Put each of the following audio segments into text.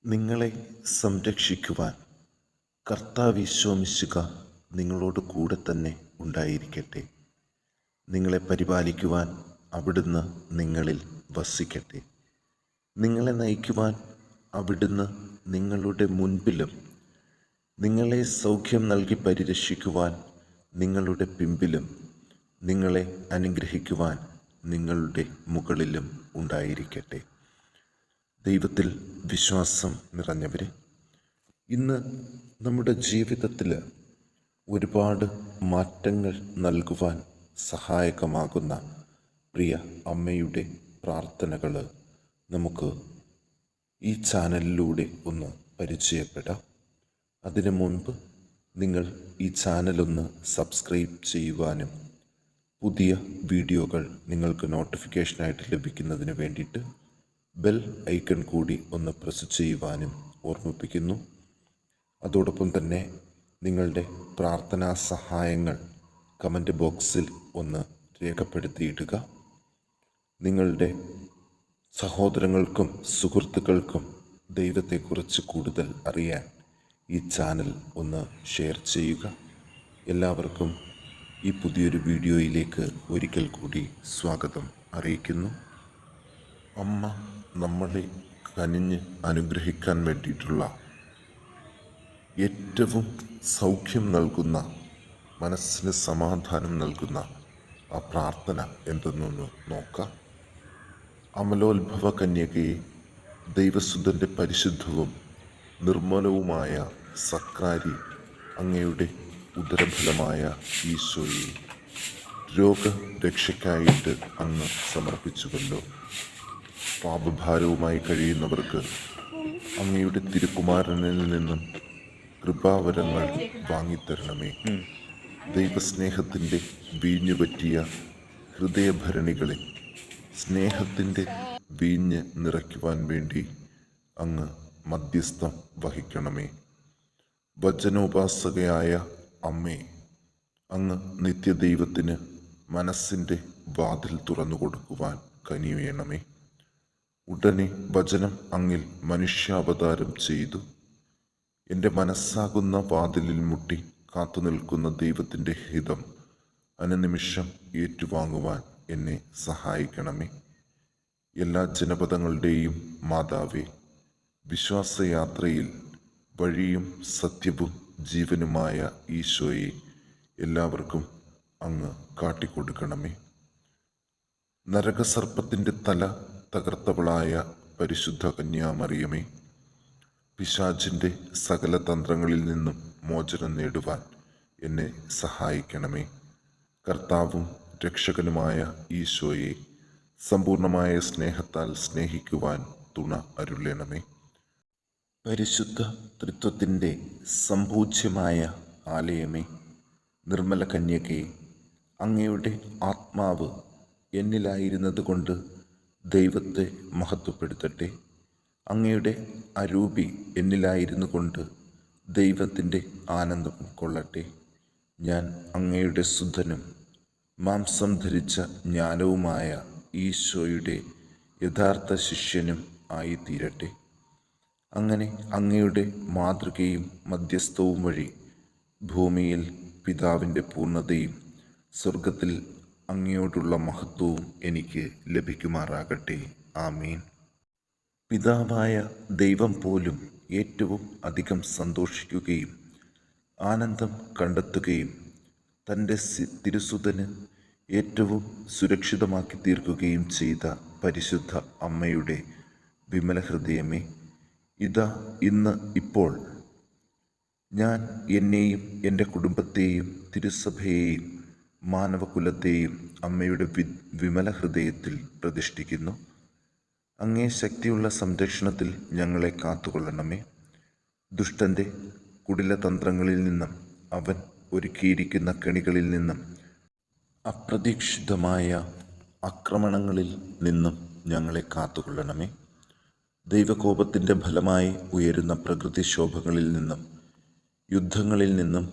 നിങ്ങളെ സംരക്ഷിക്കുവാൻ കർത്താവ് നിങ്ങളോട് കൂടെ തന്നെ ഉണ്ടായിരിക്കട്ടെ. നിങ്ങളെ പരിപാലിക്കുവാൻ അവിടുന്ന് നിങ്ങളിൽ വസിക്കട്ടെ. നിങ്ങളെ നയിക്കുവാൻ അവിടുന്ന് നിങ്ങളുടെ മുൻപിലും നിങ്ങളെ സൗഖ്യം നൽകി പരിരക്ഷിക്കുവാൻ നിങ്ങളുടെ പിമ്പിലും നിങ്ങളെ അനുഗ്രഹിക്കുവാൻ നിങ്ങളുടെ മുകളിലും ഉണ്ടായിരിക്കട്ടെ. ദൈവത്തിൽ വിശ്വാസം നിറഞ്ഞവരെ, ഇന്ന് നമ്മുടെ ജീവിതത്തിൽ ഒരുപാട് മാറ്റങ്ങൾ നൽകുവാൻ സഹായകമാകുന്ന പ്രിയ അമ്മയുടെ പ്രാർത്ഥനകൾ നമുക്ക് ഈ ചാനലിലൂടെ ഒന്ന് പരിചയപ്പെടാം. അതിനു മുൻപ് നിങ്ങൾ ഈ ചാനലൊന്ന് സബ്സ്ക്രൈബ് ചെയ്യുവാനും പുതിയ വീഡിയോകൾ നിങ്ങൾക്ക് നോട്ടിഫിക്കേഷനായിട്ട് ലഭിക്കുന്നതിന് വേണ്ടിയിട്ട് ബെൽ ഐക്കൺ കൂടി ഒന്ന് പ്രസ് ചെയ്യുവാനും ഓർമ്മിപ്പിക്കുന്നു. അതോടൊപ്പം തന്നെ നിങ്ങളുടെ പ്രാർത്ഥനാ സഹായങ്ങൾ കമൻറ്റ് ബോക്സിൽ ഒന്ന് രേഖപ്പെടുത്തിയിടുക. നിങ്ങളുടെ സഹോദരങ്ങൾക്കും സുഹൃത്തുക്കൾക്കും ദൈവത്തെക്കുറിച്ച് കൂടുതൽ അറിയാൻ ഈ ചാനൽ ഒന്ന് ഷെയർ ചെയ്യുക. എല്ലാവർക്കും ഈ പുതിയൊരു വീഡിയോയിലേക്ക് ഒരിക്കൽ കൂടി സ്വാഗതം അറിയിക്കുന്നു. അമ്മ നമ്മളെ കനിഞ്ഞ് അനുഗ്രഹിക്കാൻ വേണ്ടിയിട്ടുള്ള ഏറ്റവും സൗഖ്യം നൽകുന്ന, മനസ്സിന് സമാധാനം നൽകുന്ന ആ പ്രാർത്ഥന എന്തെന്നൊന്ന് നോക്കാം. അമലോത്ഭവ കന്യകയെ, ദൈവസുതൻ്റെ പരിശുദ്ധവും നിർമ്മലവുമായ സക്രാരി അങ്ങയുടെ ഉദരഫലമായ ഈശോയെ രോഗരക്ഷയ്ക്കായിട്ട് അങ്ങ് സമർപ്പിച്ചുവല്ലോ. പാപഭാരവുമായി കഴിയുന്നവർക്ക് അങ്ങയുടെ തിരുക്കുമാരനിൽ നിന്നും കൃപാവരങ്ങൾ വാങ്ങിത്തരണമേ. ദൈവസ്നേഹത്തിൻ്റെ വീഞ്ഞുപറ്റിയ ഹൃദയഭരണികളെ സ്നേഹത്തിൻ്റെ വീഞ്ഞ് നിറയ്ക്കുവാൻ വേണ്ടി അങ്ങ് മധ്യസ്ഥം വഹിക്കണമേ. വചനോപാസകയായ അമ്മേ, അങ്ങ് നിത്യദൈവത്തിന് മനസ്സിൻ്റെ വാതിൽ തുറന്നു കൊടുക്കുവാൻ കനിവേണമേ. ഉടനെ വചനം അങ്ങിൽ മനുഷ്യാവതാരം ചെയ്തു. എൻ്റെ മനസ്സാകുന്ന വാതിലിൽ മുട്ടി കാത്തു നിൽക്കുന്ന ദൈവത്തിൻ്റെ ഹിതം അനുനിമിഷം ഏറ്റുവാങ്ങുവാൻ എന്നെ സഹായിക്കണമേ. എല്ലാ ജനപദങ്ങളുടെയും മാതാവേ, വിശ്വാസയാത്രയിൽ വഴിയും സത്യവും ജീവനുമായ ഈശോയെ എല്ലാവർക്കും അങ്ങ് കാട്ടിക്കൊടുക്കണമേ. നരകസർപ്പത്തിൻ്റെ തല തകർത്തവളായ പരിശുദ്ധ കന്യാമറിയമേ, പിശാചിൻ്റെ സകല തന്ത്രങ്ങളിൽ നിന്നും മോചനം നേടുവാൻ എന്നെ സഹായിക്കണമേ. കർത്താവും രക്ഷകനുമായ ഈശോയെ സമ്പൂർണമായ സ്നേഹത്താൽ സ്നേഹിക്കുവാൻ തുണ അരുളണമേ. പരിശുദ്ധ ത്രിത്വത്തിൻ്റെ സംപൂജ്യമായ ആലയമേ, നിർമ്മല കന്യകയെ, അങ്ങയുടെ ആത്മാവ് എന്നിലായിരുന്നത് കൊണ്ട് ദൈവത്തെ മഹത്വപ്പെടുത്തട്ടെ. അങ്ങയുടെ അരൂപി എന്നിലായിരുന്നു കൊണ്ട് ദൈവത്തിൻ്റെ ആനന്ദം കൊള്ളട്ടെ. ഞാൻ അങ്ങയുടെ ശുദ്ധനും മാംസം ധരിച്ച ജ്ഞാനവുമായ ഈശോയുടെ യഥാർത്ഥ ശിഷ്യനും ആയിത്തീരട്ടെ. അങ്ങനെ അങ്ങയുടെ മാതൃകയും മധ്യസ്ഥവും വഴി ഭൂമിയിൽ പിതാവിൻ്റെ പൂർണ്ണതയും സ്വർഗത്തിൽ അങ്ങയോടുള്ള മഹത്വവും എനിക്ക് ലഭിക്കുമാറാകട്ടെ. ആമീൻ. പിതാവായ ദൈവം പോലും ഏറ്റവും അധികം സന്തോഷിക്കുകയും ആനന്ദം കണ്ടെത്തുകയും തൻ്റെ തിരുസുതന് ഏറ്റവും സുരക്ഷിതമാക്കി തീർക്കുകയും ചെയ്ത പരിശുദ്ധ അമ്മയുടെ വിമല ഹൃദയമേ, ഇതാ ഇന്ന് ഇപ്പോൾ ഞാൻ എന്നെയും എൻ്റെ കുടുംബത്തെയും തിരുസഭയെയും മാനവകുലത്തെയും അമ്മയുടെ വിമല ഹൃദയത്തിൽ പ്രതിഷ്ഠിക്കുന്നു. അങ്ങേ ശക്തിയുള്ള സംരക്ഷണത്തിൽ ഞങ്ങളെ കാത്തുകൊള്ളണമേ. ദുഷ്ടൻ്റെ കുടിലതന്ത്രങ്ങളിൽ നിന്നും അവൻ ഒരുക്കിയിരിക്കുന്ന കെണികളിൽ നിന്നും അപ്രതീക്ഷിതമായ ആക്രമണങ്ങളിൽ നിന്നും ഞങ്ങളെ കാത്തുകൊള്ളണമേ. ദൈവകോപത്തിൻ്റെ ഫലമായി ഉയരുന്ന പ്രകൃതിക്ഷോഭങ്ങളിൽ നിന്നും യുദ്ധങ്ങളിൽ നിന്നും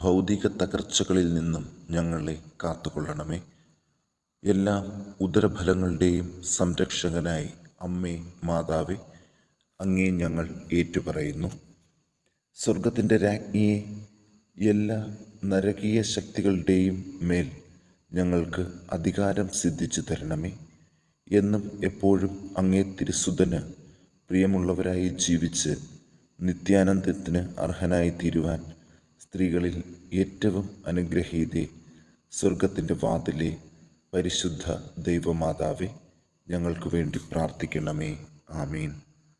ഭൗതിക തകർച്ചകളിൽ നിന്നും ഞങ്ങളെ കാത്തുകൊള്ളണമേ. എല്ലാ ഉദരഫലങ്ങളുടെയും സംരക്ഷകനായി അമ്മേ മാതാവേ, അങ്ങേ ഞങ്ങൾ ഏറ്റുപറയുന്നു. സ്വർഗത്തിൻ്റെ രാജ്ഞിയെ, എല്ലാ നരകീയ ശക്തികളുടെയും മേൽ ഞങ്ങൾക്ക് അധികാരം സിദ്ധിച്ചു തരണമേ. എന്നും എപ്പോഴും അങ്ങേ തിരുസുതന് പ്രിയമുള്ളവരായി ജീവിച്ച് നിത്യാനന്ദത്തിന് അർഹനായി തീരുവാൻ സ്ത്രീകളിൽ ഏറ്റവും അനുഗ്രഹീതേ, സ്വർഗത്തിൻ്റെ വാതിലെ, പരിശുദ്ധ ദൈവമാതാവേ, ഞങ്ങൾക്ക് വേണ്ടി പ്രാർത്ഥിക്കണമേ. ആമീൻ.